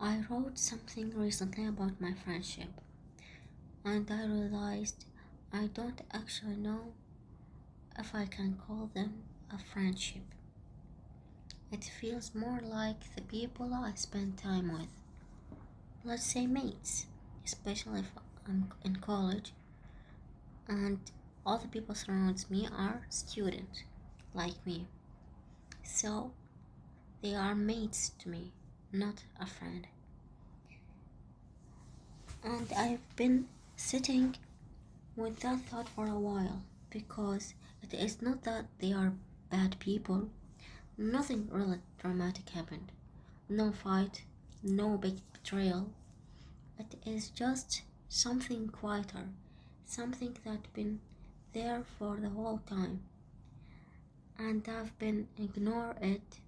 I wrote something recently about my friendship, and I realized I don't actually know if I can call them a friendship. It feels more like the people I spend time with, let's say mates, especially if I'm in college and all the people surrounds me are students like me. So they are mates to me, not a friend. And I've been sitting with that thought for a while because it is not that they are bad people. Nothing really dramatic happened. No fight, no big betrayal. It is just something quieter, something that been there for the whole time, and I've been ignore it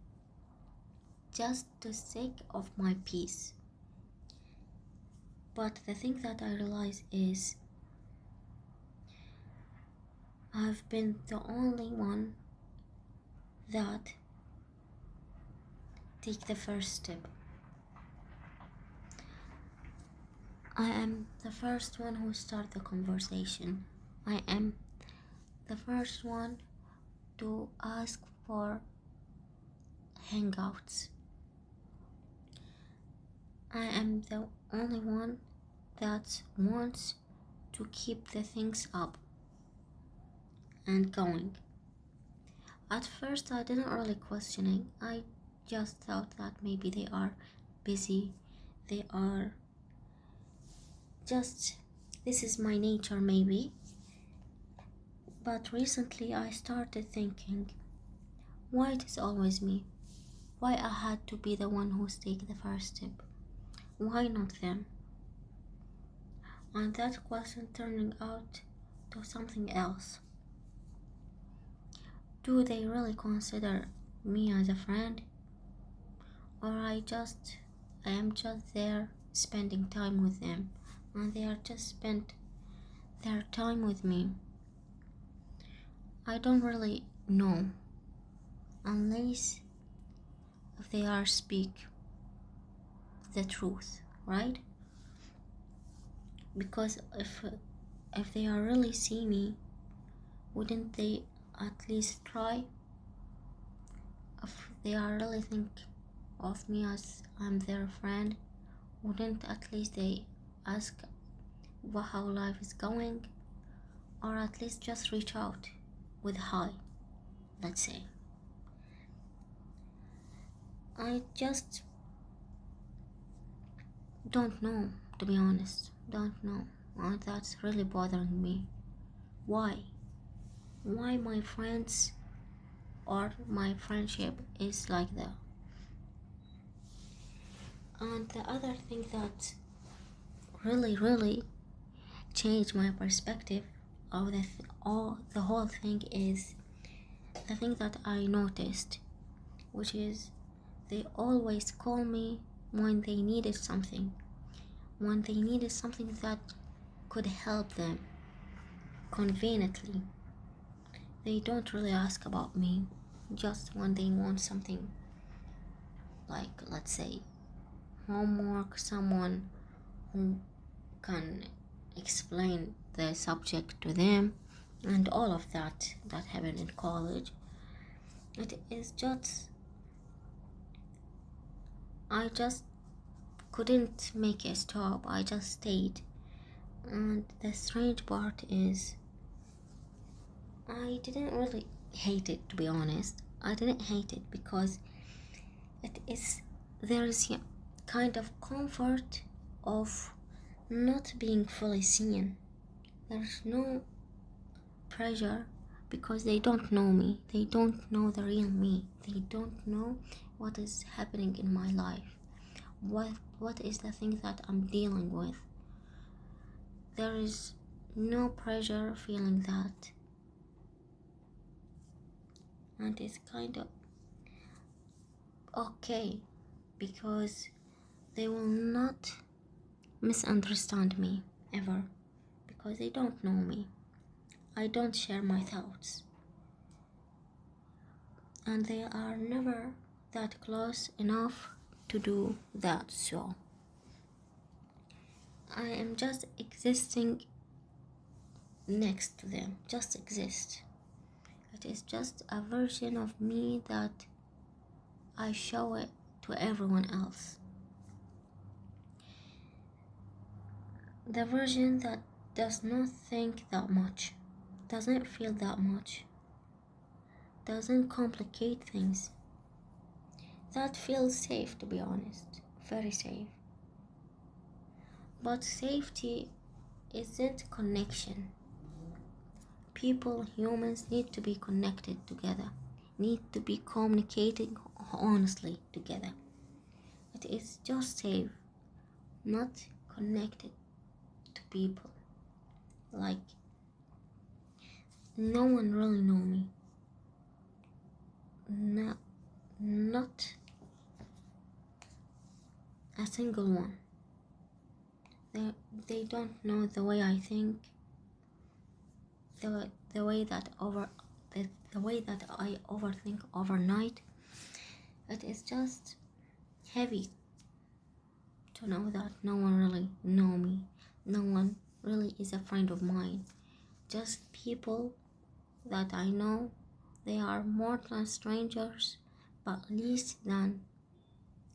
just the sake of my peace. But the thing that I realize is I've been the only one that take the first step. I am the first one who start the conversation. I am the first one to ask for hangouts. I am the only one that wants to keep the things up and going. At first I didn't really question it. I just thought that maybe they are busy. They are just, this is my nature maybe. But recently I started thinking, why it is always me? Why I had to be the one who's take the first step? Why not them? And that question turning out to something else. Do they really consider me as a friend? Or I am just there spending time with them and they are just spent their time with me? I don't really know unless if they are speak the truth, right? Because if they are really see me, wouldn't they at least try? If they are really think of me as I'm their friend, wouldn't at least they ask how life is going, or at least just reach out with hi, let's say. I just don't know, to be honest. Don't know. And that's really bothering me. Why? Why my friends or my friendship is like that? And the other thing that really changed my perspective of the whole thing is the thing that I noticed, which is they always call me when they needed something, that could help them conveniently. They don't really ask about me, just when they want something like, let's say, homework, someone who can explain the subject to them, and all of that happened in college. It is just, I just couldn't make a stop. I just stayed. And the strange part is I didn't really hate it, to be honest. I didn't hate it because there is a kind of comfort of not being fully seen. There's no pressure because they don't know me. They don't know the real me. They don't know what is happening in my life. What is the thing that I'm dealing with. There is no pressure feeling that. And it's kind of okay because they will not misunderstand me ever because they don't know me. I don't share my thoughts, and they are never that close enough to do that. So I am just existing next to them, just exist. It is just a version of me that I show it to everyone else. The version that does not think that much, doesn't feel that much, doesn't complicate things. That feels safe, to be honest, very safe. But safety isn't connection. People, humans, need to be connected together, need to be communicating honestly together. It is just safe, not connected to people. Like, no one really know me. No, not a single one. They don't know the way I think, the way that I overthink overnight. It is just heavy to know that no one really know me. No one really is a friend of mine. Just people that I know, they are more than strangers, but less than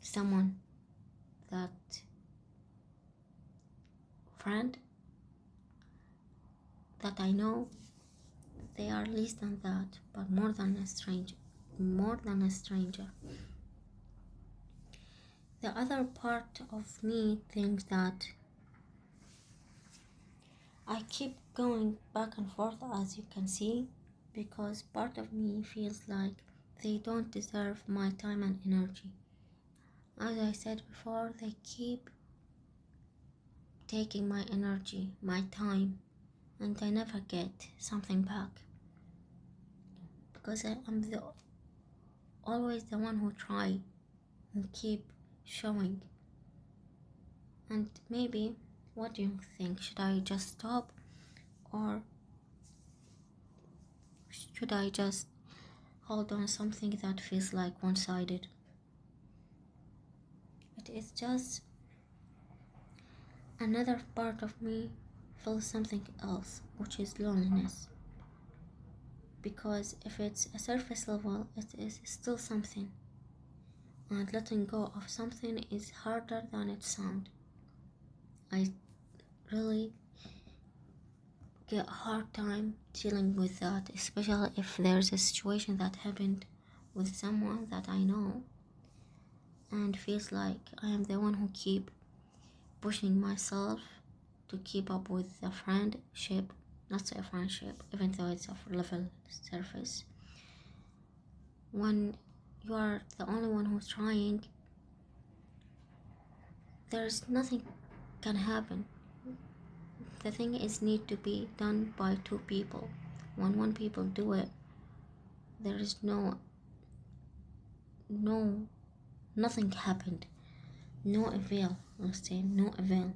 someone that friend that I know. They are less than that, but more than a stranger. More than a stranger. The other part of me thinks that I keep going back and forth, as you can see, because part of me feels like they don't deserve my time and energy. As I said before, they keep taking my energy, my time, and I never get something back. Because I am always the one who try and keep showing. And maybe, what do you think? Should I just stop? Or should I just hold on something that feels like one-sided? It is just another part of me feels something else, which is loneliness. Because if it's a surface level, it is still something. And letting go of something is harder than it sounds. I really get a hard time dealing with that, especially if there's a situation that happened with someone that I know and feels like I am the one who keep pushing myself to keep up with the friendship, not a friendship, even though it's a level surface. When you are the only one who's trying, there's nothing can happen. The thing is need to be done by two people. When one people do it, there is nothing happened. No avail, I'll say no avail.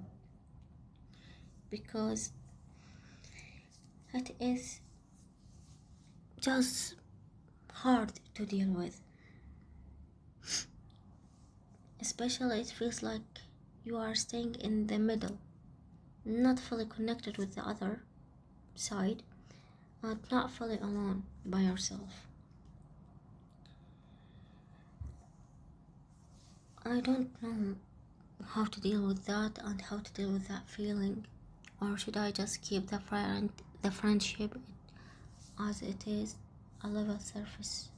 Because it is just hard to deal with. Especially it feels like you are staying in the middle, not fully connected with the other side, and not fully alone by yourself. I don't know how to deal with that and how to deal with that feeling. Or should I just keep the friendship as it is, a level surface,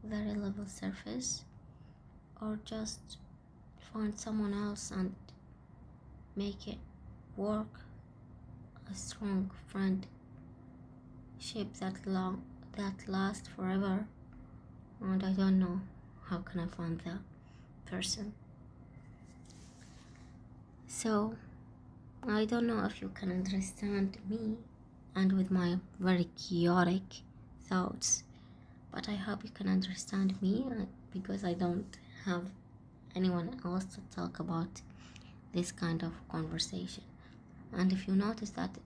very level surface, or just find someone else and make it work, a strong friendship that lasts forever? And I don't know how can I find that person. So I don't know if you can understand me and with my very chaotic thoughts, but I hope you can understand me because I don't have anyone else to talk about this kind of conversation. And if you notice that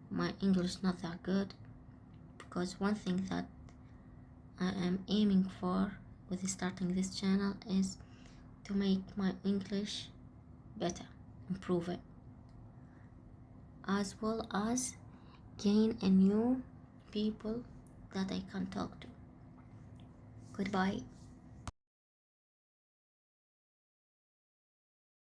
my English is not that good, because one thing that I am aiming for with starting this channel is to make my English better, improve it, as well as gain a new people that I can talk to. Goodbye.